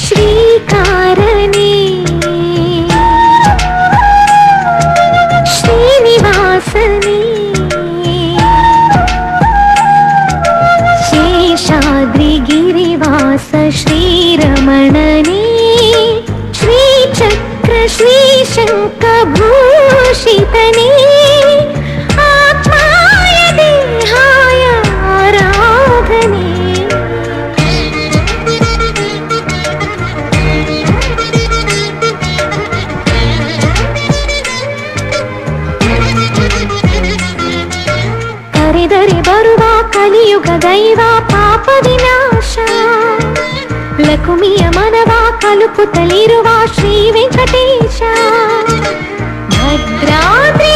ಶ್ರೀಕಾರನೇ ಶ್ರೀನಿವಾಸನೇ ಶೇಷಾದ್ರಿಗಿರಿವಾಸ ಶ್ರೀರಮಣನೇ ಶ್ರೀಚಕ್ರ ಶ್ರೀಶಂಖಭೂಷಿತನೇ ಆತ್ಮಾಯ ದೇಹಾಯ ಆರಾಧನೆ. ಕರೆದರೆ ಬರುವ ಕಲಿಯುಗ ದೈವ ಪಾಪ ವಿನಾಶ ಲಕುಮಿಯ ಮನವ ಕಲುಕುತ್ತಲಿರುವ ಶ್ರೀ ವೆಂಕಟೇಶ ಭದ್ರಾದ್ರಿ